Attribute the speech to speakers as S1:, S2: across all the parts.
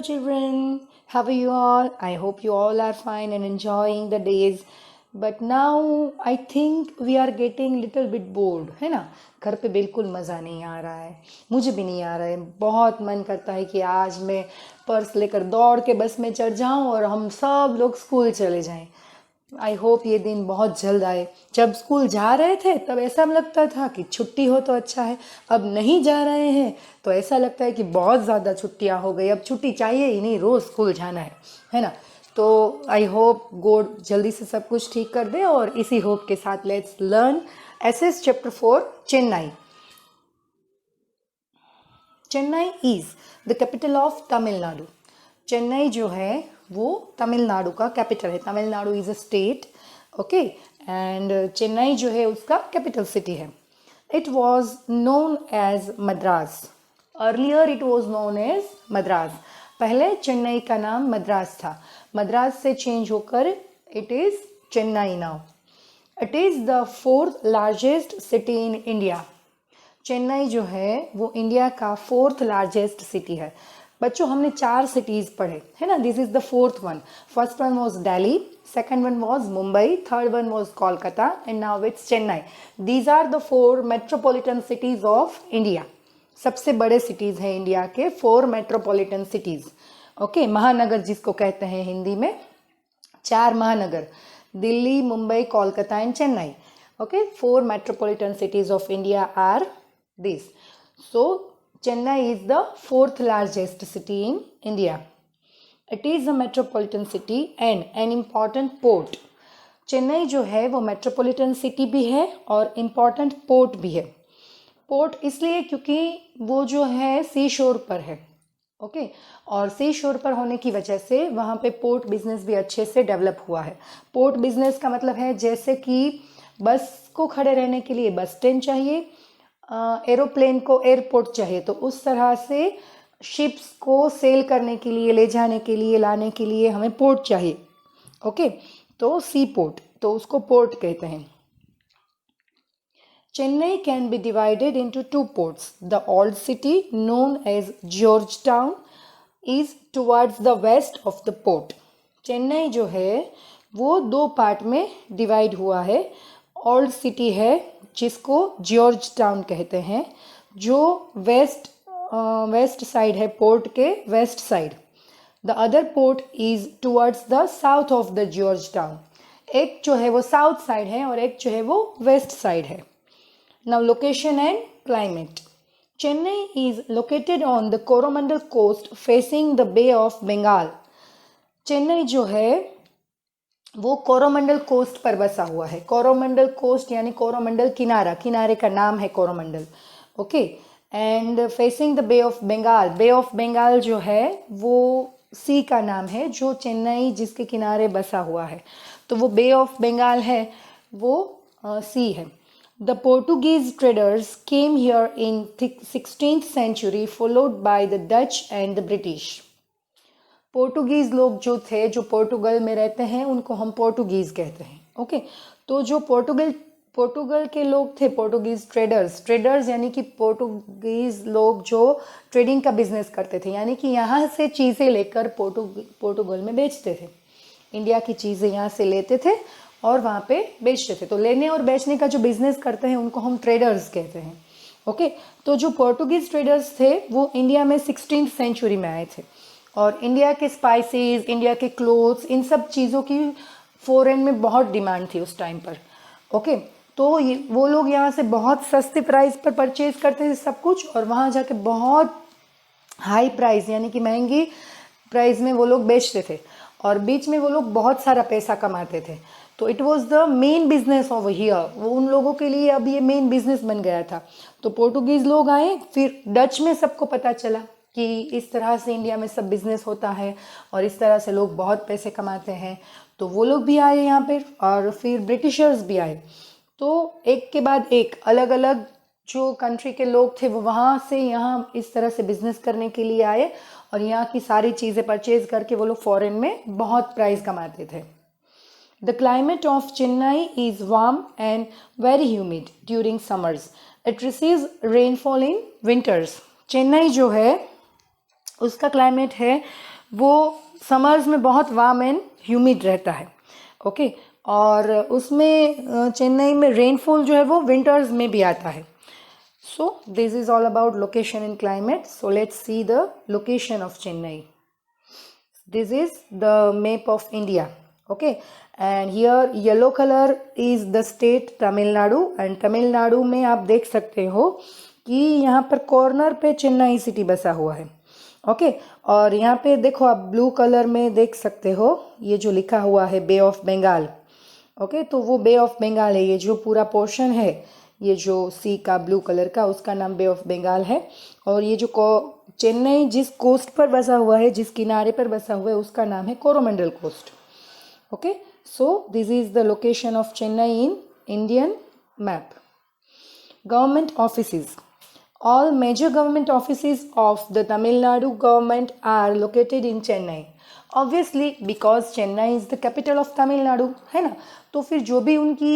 S1: children. How are you all? I hope you all are fine and enjoying the days. But now I think we are getting little bit bored, है ना? घर पे बिल्कुल मज़ा नहीं आ रहा है, मुझे भी नहीं आ रहा है. बहुत मन करता है कि आज मैं पर्स लेकर दौड़ के बस में चढ़ जाऊं और हम सब लोग स्कूल चले जाएं. आई होप ये दिन बहुत जल्द आए. जब स्कूल जा रहे थे तब ऐसा लगता था कि छुट्टी हो तो अच्छा है. अब नहीं जा रहे हैं तो ऐसा लगता है कि बहुत ज़्यादा छुट्टियां हो गई, अब छुट्टी चाहिए ही नहीं, रोज़ स्कूल जाना है ना. तो आई होप गॉड जल्दी से सब कुछ ठीक कर दे. और इसी होप के साथ let's learn SS chapter 4 Chennai. Chennai is the capital of Tamil Nadu. Chennai जो है वो तमिलनाडु का कैपिटल है. Tamil Nadu is a state, okay. And Chennai जो है उसका कैपिटल सिटी है. It was known as Madras. Earlier it was known as Madras. पहले चेन्नई का नाम मद्रास था. मद्रास से चेंज होकर it is Chennai now. It is the fourth largest city in India. Chennai जो है वो इंडिया का फोर्थ लार्जेस्ट सिटी है. बच्चों हमने 4 सिटीज़ पढ़े है ना. This is the fourth one. First one was Delhi, second one was Mumbai, third one was Kolkata and now it's Chennai. These are the 4 metropolitan cities of India. सबसे बड़े सिटीज़ हैं इंडिया के 4 मेट्रोपॉलिटन सिटीज़, ओके. महानगर जिसको कहते हैं हिंदी में. 4 महानगर, Delhi, Mumbai, Kolkata and Chennai, okay. 4 metropolitan cities of India are these. So Chennai is the 4th largest city in India. It is a metropolitan city and an important port. Chennai जो है वो मेट्रोपॉलिटन सिटी भी है और इम्पॉर्टेंट पोर्ट भी है. पोर्ट इसलिए क्योंकि वो जो है सी शोर पर है, ओके. और सी शोर पर होने की वजह से वहाँ पे पोर्ट बिजनेस भी अच्छे से डेवलप हुआ है. पोर्ट बिजनेस का मतलब है जैसे कि बस को खड़े रहने के लिए बस स्टैंड चाहिए, एरोप्लेन को एयरपोर्ट चाहिए, तो उस तरह से शिप्स को सेल करने के लिए, ले जाने के लिए, लाने के लिए हमें पोर्ट चाहिए, ओके. तो सी पोर्ट, तो उसको पोर्ट कहते हैं. Chennai can be divided into 2 ports. The old city known as George Town is towards the west of the port. Chennai जो है वो 2 पार्ट में डिवाइड हुआ है. ओल्ड सिटी है जिसको जॉर्ज टाउन कहते हैं, जो वेस्ट साइड है, पोर्ट के west side. The other port is towards the south of the George town. एक जो है वो साउथ साइड है और एक जो है वो वेस्ट साइड है. Now location and climate. Chennai is located on the Coromandel coast facing the Bay of Bengal. Chennai जो है वो कोरोमंडल कोस्ट पर बसा हुआ है. कोरोमंडल कोस्ट यानी कोरोमंडल किनारा, किनारे का नाम है Coromandel, okay. And facing the Bay of Bengal. Bay of Bengal जो है वो सी का नाम है जो चेन्नई जिसके किनारे बसा हुआ है, तो वो बे ऑफ बंगाल है, वो सी है. The Portuguese traders came here in 16th century followed by the Dutch and the British. Portuguese लोग जो थे, जो पोर्टुगल में रहते हैं, उनको हम पोर्टुगीज़ कहते हैं, ओके. तो जो पोर्टुगल के लोग थे, पोर्टुगीज़ ट्रेडर्स यानी कि पोर्टुगीज़ लोग जो ट्रेडिंग का बिजनेस करते थे, यानी कि यहाँ से चीज़ें लेकर पोर्टुगल में बेचते थे. इंडिया की चीज़ें यहाँ से लेते थे और वहाँ पे बेचते थे. तो लेने और बेचने का जो बिजनेस करते हैं उनको हम ट्रेडर्स कहते हैं, ओके. तो जो पोर्टुगीज़ ट्रेडर्स थे वो इंडिया में 16th century में आए थे और इंडिया के स्पाइसेस, इंडिया के क्लोथ्स, इन सब चीज़ों की फॉरेन में बहुत डिमांड थी उस टाइम पर, ओके. तो वो लोग यहाँ से बहुत सस्ते प्राइस पर परचेज करते थे सब कुछ, और वहाँ जाके बहुत हाई प्राइस यानी कि महंगी प्राइस में वो लोग बेचते थे, और बीच में वो लोग बहुत सारा पैसा कमाते थे. तो it was the main business of here. वो उन लोगों के लिए अब ये मेन बिजनेस बन गया था. तो पोर्टुगीज़ लोग आए, फिर डच में सबको पता चला कि इस तरह से इंडिया में सब बिजनेस होता है और इस तरह से लोग बहुत पैसे कमाते हैं. तो वो लोग भी आए यहाँ पर, और फिर ब्रिटिशर्स भी आए. तो एक के बाद एक अलग अलग जो कंट्री के लोग थे वो वहाँ से यहाँ इस तरह से बिजनेस करने के लिए आए, और यहाँ की सारी चीज़ें परचेज करके वो लोग फॉरेन में बहुत प्राइस कमाते थे. The climate of Chennai is warm and very humid during summers. It receives rainfall in winters. Chennai जो है उसका क्लाइमेट है वो समर्स में बहुत वार्म एंड ह्यूमिड रहता है। ओके, और उसमें चेन्नई में रेनफॉल जो है वो विंटर्स में भी आता है। So this is all about location and climate. So let's see the location of Chennai. This is the map of India. Okay, and here yellow color is the state Tamil Nadu, and Tamil Nadu में आप देख सकते हो कि यहाँ पर corner पे Chennai city बसा हुआ है। ओके, और यहाँ पे देखो आप ब्लू कलर में देख सकते हो ये जो लिखा हुआ है बे ऑफ बंगाल। ओके, तो वो बे ऑफ बंगाल है, ये जो पूरा पोर्शन है, ये जो सी का ब्लू कलर का, उसका नाम बे ऑफ बंगाल है। और ये जो चेन्नई जिस कोस्ट पर बसा हुआ है, जिस किनारे पर बसा हुआ है, उसका नाम है Coromandel coast. Okay, so this is the location of Chennai in Indian map. Government offices, all major government offices of the Tamil Nadu government are located in Chennai. Obviously because Chennai is the capital of Tamil Nadu, है ना, तो फिर जो भी उनकी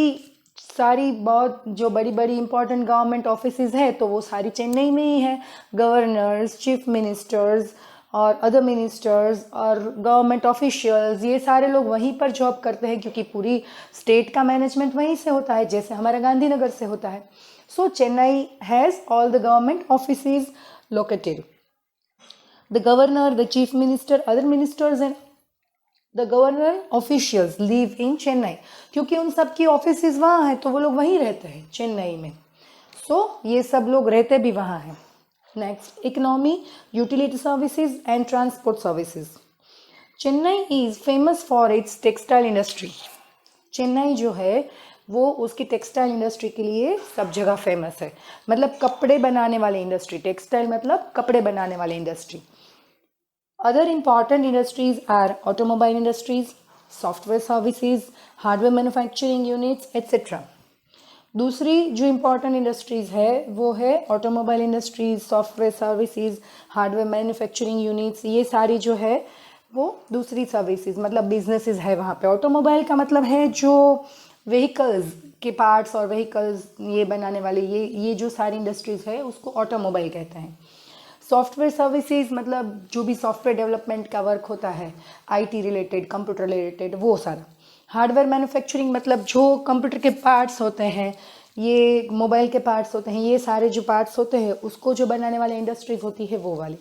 S1: सारी बहुत जो बड़ी बड़ी इंपॉर्टेंट गवर्नमेंट ऑफिसेज है तो वो सारी चेन्नई में ही है। गवर्नर्स, चीफ मिनिस्टर्स और अदर मिनिस्टर्स और गवर्नमेंट ऑफिशियल्स, ये सारे लोग वहीं पर जॉब करते हैं क्योंकि पूरी स्टेट का मैनेजमेंट वहीं से होता है, जैसे हमारा गांधीनगर से होता है। So Chennai has all the government offices located. The governor, the chief minister, other ministers and the governor officials live in Chennai. क्योंकि उन सब की ऑफिसेज वहाँ हैं तो वो लोग वहीं रहते हैं चेन्नई में। So ये सब लोग रहते भी वहाँ हैं। Next, economy, utility services and transport services. Chennai is famous for its textile industry. Chennai जो है वो उसकी टेक्सटाइल इंडस्ट्री के लिए सब जगह फेमस है, मतलब कपड़े बनाने वाली इंडस्ट्री, टेक्सटाइल मतलब कपड़े बनाने वाली industry. Other important industries are automobile industries, software services, hardware manufacturing units etcetera. दूसरी जो इम्पॉर्टेंट इंडस्ट्रीज है वो है automobile industries, software services, hardware manufacturing units, ये सारी जो है वो दूसरी सर्विसेज मतलब बिजनेसेस है वहाँ पे। ऑटोमोबाइल का मतलब है जो व्हीकल्स के पार्ट्स और व्हीकल्स ये बनाने वाले ये जो सारी इंडस्ट्रीज है उसको ऑटोमोबाइल कहते हैं। सॉफ्टवेयर सर्विसेज मतलब जो भी सॉफ्टवेयर डेवलपमेंट का वर्क होता है, आईटी रिलेटेड, कंप्यूटर रिलेटेड, वो सारा। हार्डवेयर मैन्युफैक्चरिंग मतलब जो कंप्यूटर के पार्ट्स होते हैं, ये मोबाइल के पार्ट्स होते हैं, ये सारे जो पार्ट्स होते हैं उसको जो बनाने वाले इंडस्ट्रीज होती है वो वाली।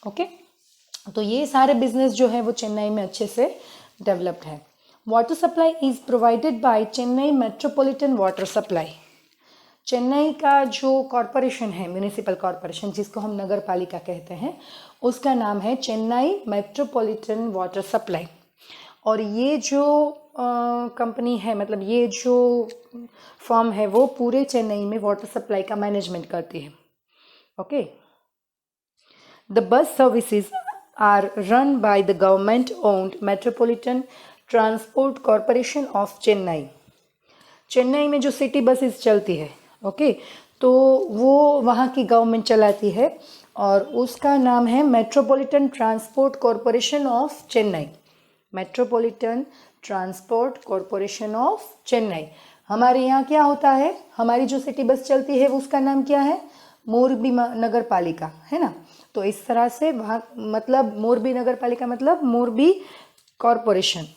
S1: ओके, तो ये सारे बिजनेस जो है वो चेन्नई में अच्छे से डेवलप्ड है। Water supply is provided by Chennai metropolitan water supply. Chennai का जो कॉरपोरेशन है, म्यूनिसिपल कॉरपोरेशन जिसको हम नगर पालिका कहते हैं, उसका नाम है चेन्नई मेट्रोपॉलिटन वाटर सप्लाई। और ये जो कंपनी है, मतलब ये जो फर्म है वो पूरे चेन्नई में वाटर सप्लाई का मैनेजमेंट करती है। Okay, the bus services are run by the government owned metropolitan transport corporation of Chennai. Chennai में जो सिटी बसेस चलती है, ओके, तो वो वहाँ की गवर्नमेंट चलाती है और उसका नाम है metropolitan transport corporation of Chennai. Metropolitan transport corporation of Chennai. हमारे यहाँ क्या होता है, हमारी जो सिटी बस चलती है उसका नाम क्या है, मोरबी नगर पालिका, है ना। तो इस तरह से वहाँ मतलब मोरबी नगर पालिका मतलब मोरबी कॉरपोरेशन,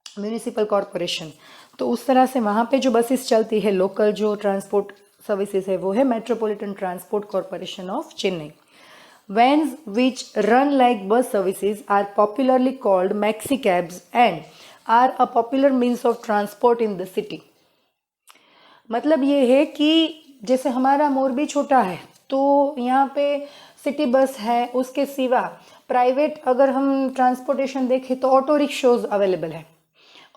S1: म्यूनिसिपल कॉरपोरेशन। तो उस तरह से वहाँ पे जो बसेस चलती है, लोकल जो ट्रांसपोर्ट सर्विसेज है वो है metropolitan transport corporation of Chennai. Vans which run like bus services are popularly called maxi cabs and are a popular means of transport in the city. मतलब ये है कि जैसे हमारा मोरबी छोटा है तो यहाँ पे सिटी बस है, उसके सिवा प्राइवेट अगर हम ट्रांसपोर्टेशन देखें तो ऑटो रिक्शोज अवेलेबल है।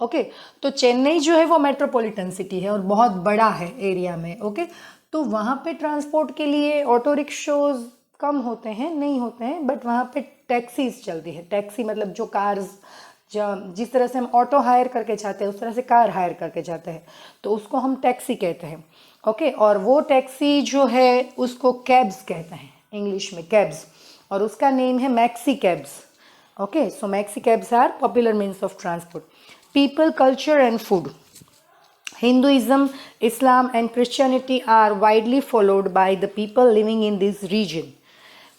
S1: ओके, तो चेन्नई जो है वो मेट्रोपॉलिटन सिटी है और बहुत बड़ा है एरिया में। ओके, तो वहाँ पे ट्रांसपोर्ट के लिए ऑटो रिक्शोज कम होते हैं, नहीं होते हैं, बट वहाँ पे टैक्सीज चलती है। टैक्सी मतलब जो कार्स, जिस तरह से हम ऑटो हायर करके जाते हैं उस तरह से कार हायर करके जाते हैं, तो उसको हम टैक्सी कहते हैं। ओके, और वो टैक्सी जो है उसको कैब्स कहते हैं, इंग्लिश में कैब्स, और उसका नेम है maxi cabs. Okay, so maxi cabs are popular means of transport. People, culture and food. Hinduism, Islam and Christianity are widely followed by the people living in this region.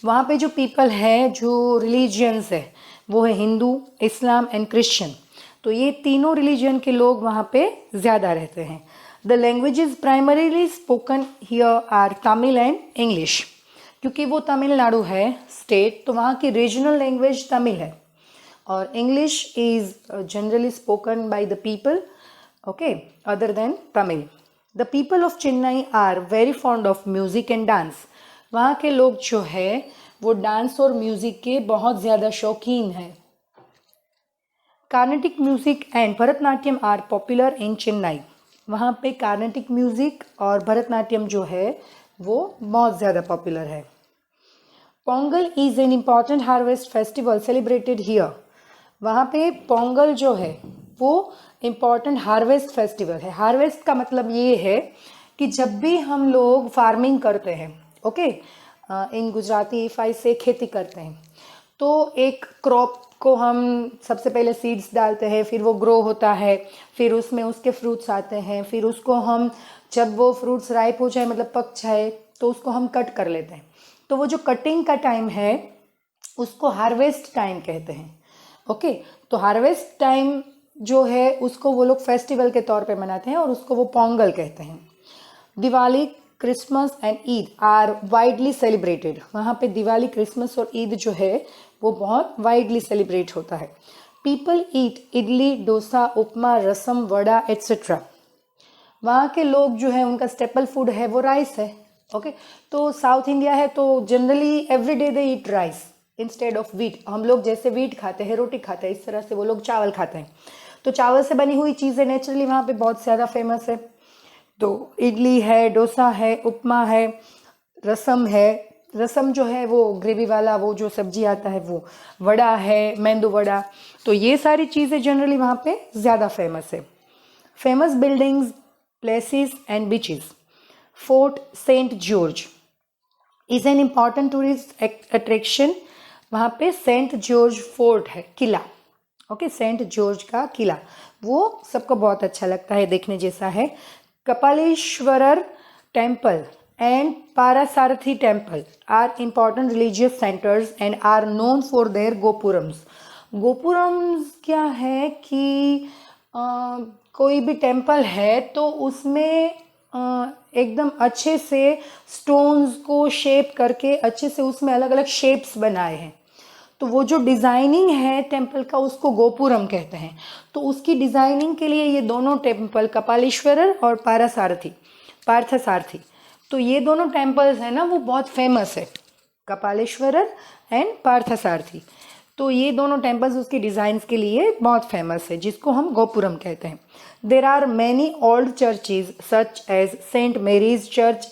S1: वहाँ पे जो people है, जो religions है, वो है हिंदू, इस्लाम and Christian. तो ये तीनों रिलीजन के लोग वहाँ पे ज़्यादा रहते हैं। The languages primarily spoken here are Tamil and English, क्योंकि वो तमिलनाडु है स्टेट, तो वहाँ की रीजनल लैंग्वेज तमिल है और English is generally spoken by the people, okay, other than Tamil. The people of Chennai are very fond of music and dance. वहाँ के लोग जो है वो डांस और म्यूजिक के बहुत ज़्यादा शौकीन हैं। Carnatic music and Bharatanatyam are popular in Chennai. वहाँ पे कार्नेटिक म्यूजिक और भरतनाट्यम जो है वो बहुत ज़्यादा पॉपुलर है। Pongal is an important harvest festival celebrated here. वहाँ पे पोंगल जो है वो इम्पॉर्टेंट हार्वेस्ट फेस्टिवल है। हार्वेस्ट का मतलब ये है कि जब भी हम लोग फार्मिंग करते हैं, ओके, इन गुजराती इफाई से खेती करते हैं, तो एक क्रॉप को हम सबसे पहले सीड्स डालते हैं, फिर वो ग्रो होता है, फिर उसमें उसके फ्रूट्स आते हैं, फिर उसको हम जब वो फ्रूट्स राइप हो जाए मतलब पक जाए तो उसको हम कट कर लेते हैं। तो वो जो कटिंग का टाइम है उसको हार्वेस्ट टाइम कहते हैं, ओके। तो हार्वेस्ट टाइम जो है उसको वो लोग फेस्टिवल के तौर पे मनाते हैं और उसको वो पोंगल कहते हैं। Diwali, Christmas and Eid are widely celebrated. वहाँ पे दिवाली, क्रिसमस और ईद जो है वो बहुत वाइडली सेलिब्रेट होता है। पीपल ईट इडली, डोसा, उपमा, रसम, वड़ा एट्सेट्रा। वहाँ के लोग जो है उनका स्टेपल फूड है वो राइस है, ओके। तो साउथ इंडिया है तो generally every day they eat rice instead of wheat. हम लोग जैसे वीट खाते हैं, रोटी खाते हैं, इस तरह से वो लोग चावल खाते हैं। तो चावल से बनी हुई चीज़ें नेचुरली वहाँ पे बहुत ज़्यादा फेमस है। तो इडली है, डोसा है, उपमा है, रसम है। रसम जो है वो ग्रेवी वाला वो जो सब्जी आता है वो, वड़ा है, मेंदू वड़ा। तो ये सारी चीज़ें जनरली वहाँ पे ज़्यादा फेमस है। Famous buildings, places and beaches. Fort Saint George is an important tourist attraction. वहाँ पे सेंट जॉर्ज फोर्ट है, किला, ओके, सेंट जॉर्ज का किला, वो सबको बहुत अच्छा लगता है, देखने जैसा है। Kapaleeshwarar temple and Parthasarathy temple are important religious centres and are known for their gopurams. Gopurams क्या है कि कोई भी टेम्पल है तो उसमें एकदम अच्छे से स्टोन्स को शेप करके अच्छे से उसमें अलग अलग शेप्स बनाए हैं, तो वो जो डिज़ाइनिंग है टेम्पल का उसको गोपुरम कहते हैं। तो उसकी डिज़ाइनिंग के लिए ये दोनों टेम्पल, कपालेश्वरर और पार्थसारथी, तो ये दोनों टेम्पल्स हैं ना वो बहुत फेमस है, कपालेश्वरर एंड पार्थसारथी। तो ये दोनों टेम्पल्स उसकी डिज़ाइंस के लिए बहुत फेमस है, जिसको हम गोपुरम कहते हैं। There are many old churches such as Saint Mary's church.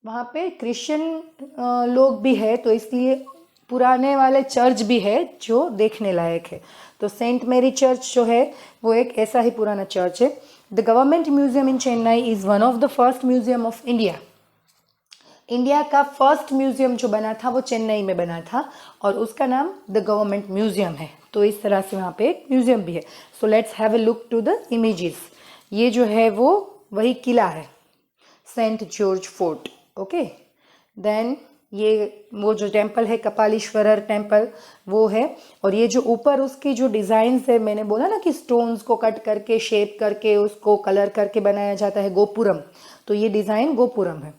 S1: वहाँ पे क्रिश्चियन लोग भी है तो इसलिए पुराने वाले चर्च भी है जो देखने लायक है। तो सेंट मेरी चर्च जो है वो एक ऐसा ही पुराना चर्च है। The government museum in Chennai is one of the first museum of India. India का फर्स्ट म्यूजियम जो बना था वो चेन्नई में बना था और उसका नाम द गवर्नमेंट म्यूजियम है। तो इस तरह से वहाँ पे एक म्यूजियम भी है। So let's have a look to the images. ये जो है वो वही किला है, Saint George fort, okay. Then ये वो जो टेम्पल है कपालीश्वरर टेम्पल वो है, और ये जो ऊपर उसकी जो डिज़ाइंस है, मैंने बोला ना कि स्टोन्स को कट करके शेप करके उसको कलर करके बनाया जाता है, गोपुरम, तो ये डिज़ाइन गोपुरम है।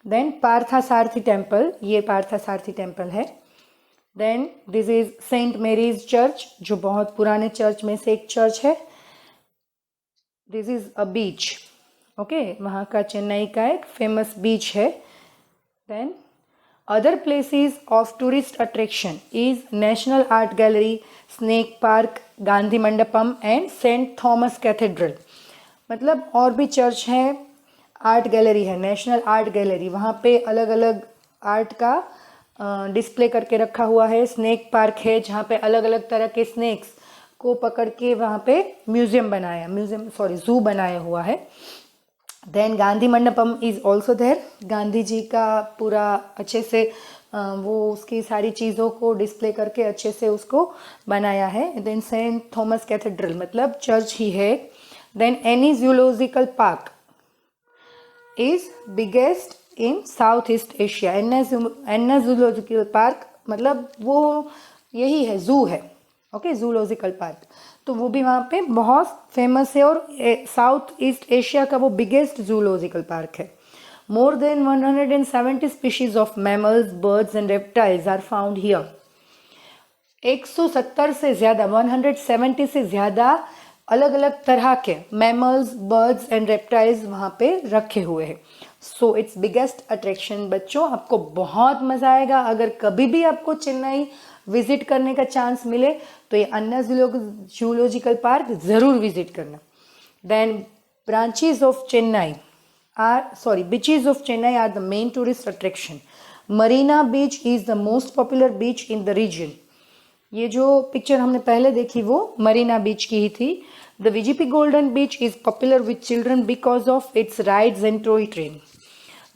S1: देन पार्थसारथी टेम्पल, ये पार्थसारथी टेम्पल है। Then this is Saint Mary's church जो बहुत पुराने चर्च में से एक चर्च है। This is a beach, okay, वहाँ का चेन्नई का एक फेमस बीच है। Then other places of tourist attraction is national art gallery, snake park, Gandhi Mandapam and Saint Thomas cathedral. मतलब और भी चर्च हैं, आर्ट गैलरी है, नेशनल आर्ट गैलरी, वहाँ पे अलग अलग आर्ट का डिस्प्ले करके रखा हुआ है। स्नेक पार्क है जहाँ पे अलग अलग तरह के स्नेक्स को पकड़ के वहाँ पे ज़ू बनाया हुआ है। Then Gandhi Mandapam is also there, Gandhi ji का पूरा अच्छे से वो उसकी सारी चीज़ों को डिस्प्ले करके अच्छे से उसको बनाया है। देन सेंट थॉमस कैथेड्रल मतलब चर्च ही है। Then Anna zoological park is biggest in south east Asia. Anna zoological park मतलब वो यही है, जू है, ओके, जूलॉजिकल पार्क। तो वो भी वहाँ पे बहुत फेमस है और साउथ ईस्ट एशिया का वो बिगेस्ट जूलॉजिकल पार्क है। More than 170 species of mammals, birds and reptiles are found here. 170 से ज़्यादा, 170 से ज़्यादा अलग अलग तरह के मैमल्स, बर्ड्स एंड रेप्टाइल्स वहाँ पे रखे हुए हैं। So it's biggest attraction. बच्चों, आपको बहुत मज़ा आएगा। अगर कभी भी आपको चेन्नई विजिट करने का चांस मिले तो ये अन्ना जूलॉजिकल पार्क ज़रूर विजिट करना। Then branches of Chennai beaches of Chennai are the main tourist attraction. Marina Beach is the most popular beach in the region. ये जो पिक्चर हमने पहले देखी वो मरीना बीच की ही थी। The VGP golden beach is popular with children because of its rides and toy train.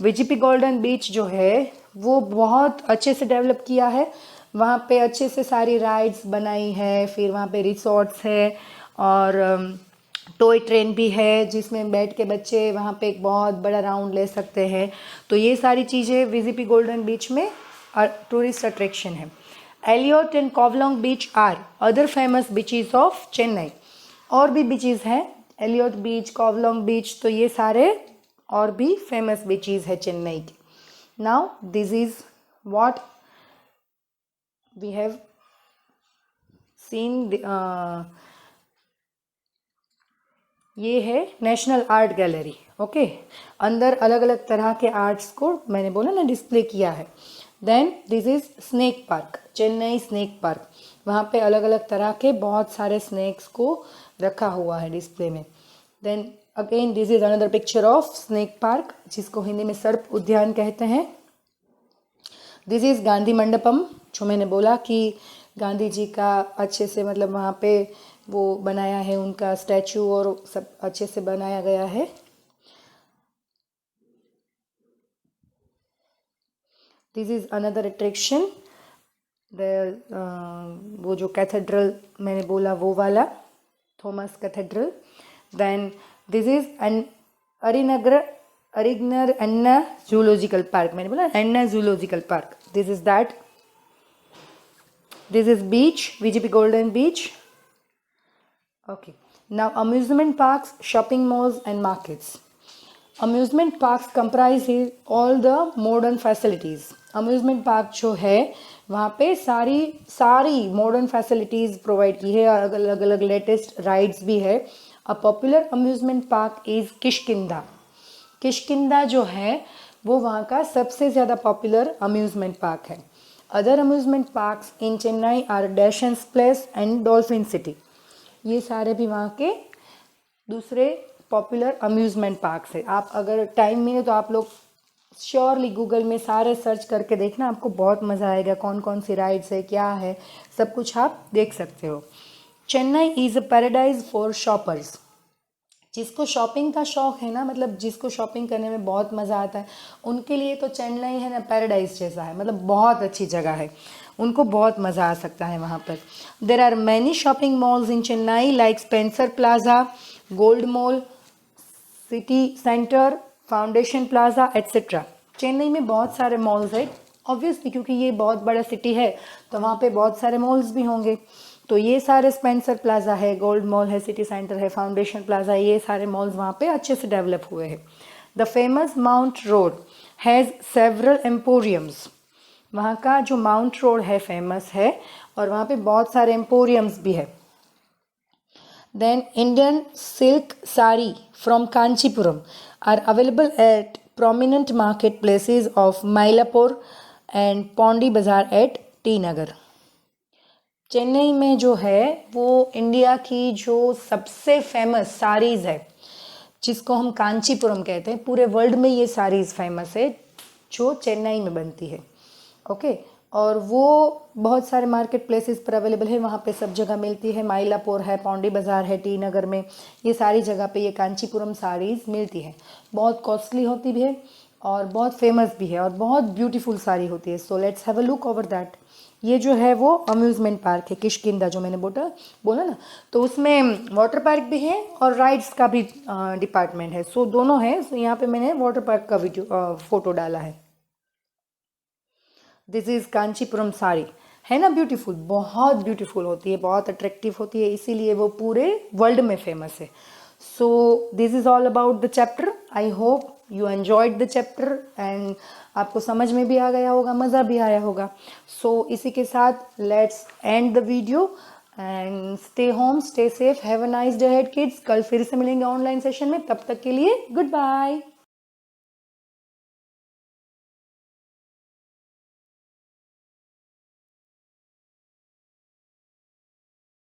S1: VGP golden beach जो है वो बहुत अच्छे से डेवलप किया है। वहाँ पे अच्छे से सारी राइड्स बनाई है, फिर वहाँ पे रिसोर्ट्स है और टॉय ट्रेन भी है जिसमें बैठ के बच्चे वहाँ पे एक बहुत बड़ा राउंड ले सकते हैं। तो ये सारी चीज़ें वीजीपी गोल्डन बीच में टूरिस्ट अट्रैक्शन है। Elliot and Covelong beach are other famous beaches of Chennai. और भी बीचेस हैं, एलियट बीच, कोवलोंग बीच, तो ये सारे और भी फेमस बीचेस है चेन्नई के। Now this is what we have seen. ये है नेशनल आर्ट गैलरी, ओके। अंदर अलग अलग तरह के आर्ट्स को मैंने बोला ना डिस्प्ले किया है। Then this is snake park, Chennai snake park. वहाँ पे अलग अलग तरह के बहुत सारे स्नेक्स को रखा हुआ है डिस्प्ले में। Then again this is another picture of snake park, जिसको हिंदी में सर्प उद्यान कहते हैं। दिस इज गांधी मंडपम, जो मैंने बोला कि गांधी जी का अच्छे से मतलब वहाँ पे वो बनाया है, उनका स्टैचू और सब अच्छे से बनाया गया है। दिस इज अनदर अट्रैक्शन, वो जो कैथेड्रल मैंने बोला वो वाला, Thomas cathedral. Then this is Arignar Anna zoological park, मैंने बोला Anna zoological park. This is that. This is beach, VGP golden beach. Okay, now amusement parks, shopping malls and markets. Amusement parks comprise all the modern facilities. Amusement park जो है वहाँ पे सारी modern facilities provide की है और अलग अलग latest rides भी है। A popular amusement park is Kishkindha. Kishkindha जो है वो वहाँ का सबसे ज़्यादा popular amusement park है। Other amusement parks in Chennai are Dashan's Place and Dolphin City. ये सारे भी वहाँ के दूसरे पॉपुलर अम्यूज़मेंट पार्क्स है। आप अगर टाइम मिले तो आप लोग श्योरली गूगल में सारे सर्च करके देखना, आपको बहुत मज़ा आएगा। कौन कौन सी राइड्स है, क्या है, सब कुछ आप देख सकते हो। Chennai is a paradise for shoppers. जिसको शॉपिंग का शौक़ है ना, मतलब जिसको शॉपिंग करने में बहुत मज़ा आता है, उनके लिए तो चेन्नई है ना पैराडाइज जैसा है, मतलब बहुत अच्छी जगह है, उनको बहुत मज़ा आ सकता है वहाँ पर। There are many shopping malls in Chennai like Spencer plaza, gold mall, city centre, foundation plaza etcetera. Chennai में बहुत सारे मॉल्स हैं ऑब्वियसली, क्योंकि ये बहुत बड़ा सिटी है तो वहाँ पे बहुत सारे मॉल्स भी होंगे। तो ये सारे स्पेंसर प्लाजा है, गोल्ड मॉल है, सिटी सेंटर है, फाउंडेशन प्लाजा है, ये सारे मॉल्स वहाँ पे अच्छे से डेवलप हुए हैं। The famous mount road has several emporiums. वहाँ का जो माउंट रोड है फेमस है और वहाँ पे बहुत सारे एम्पोरियम्स भी है। Then Indian silk sari from Kanchipuram are available at prominent market places of Mylapore and Pondy Bazaar at T नगर। चेन्नई में जो है वो इंडिया की जो सबसे फेमस साड़ीज़ है, जिसको हम कांचीपुरम कहते हैं, पूरे वर्ल्ड में ये साड़ीज़ फेमस है जो चेन्नई में बनती है, ओके। और वो बहुत सारे मार्केट प्लेसेस पर अवेलेबल है, वहाँ पे सब जगह मिलती है। माइलापुर है, पौंडी बाज़ार है, टी नगर में, ये सारी जगह पे ये कांचीपुरम साड़ीज़ मिलती है। बहुत कॉस्टली होती भी है और बहुत फेमस भी है और बहुत ब्यूटीफुल साड़ी होती है। So let's have a look over that. ये जो है वो अम्यूज़मेंट पार्क है किष्किंधा, जो मैंने बोला ना, तो उसमें वाटर पार्क भी है और राइड्स का भी डिपार्टमेंट है। सो दोनों है। सो यहाँ पे मैंने वाटर पार्क का फोटो डाला है। This is Kanchipuram sari, है ना ब्यूटीफुल, बहुत ब्यूटीफुल होती है, बहुत अट्रैक्टिव होती है, इसीलिए वो पूरे वर्ल्ड में फेमस है। So this is all about the chapter. I hope you enjoyed the chapter and आपको समझ में भी आ गया होगा, मज़ा भी आया होगा। सो इसी के साथ let's end the video and stay home, stay safe, have a nice day ahead kids. कल फिर से मिलेंगे ऑनलाइन सेशन में, तब तक के लिए गुड बाय।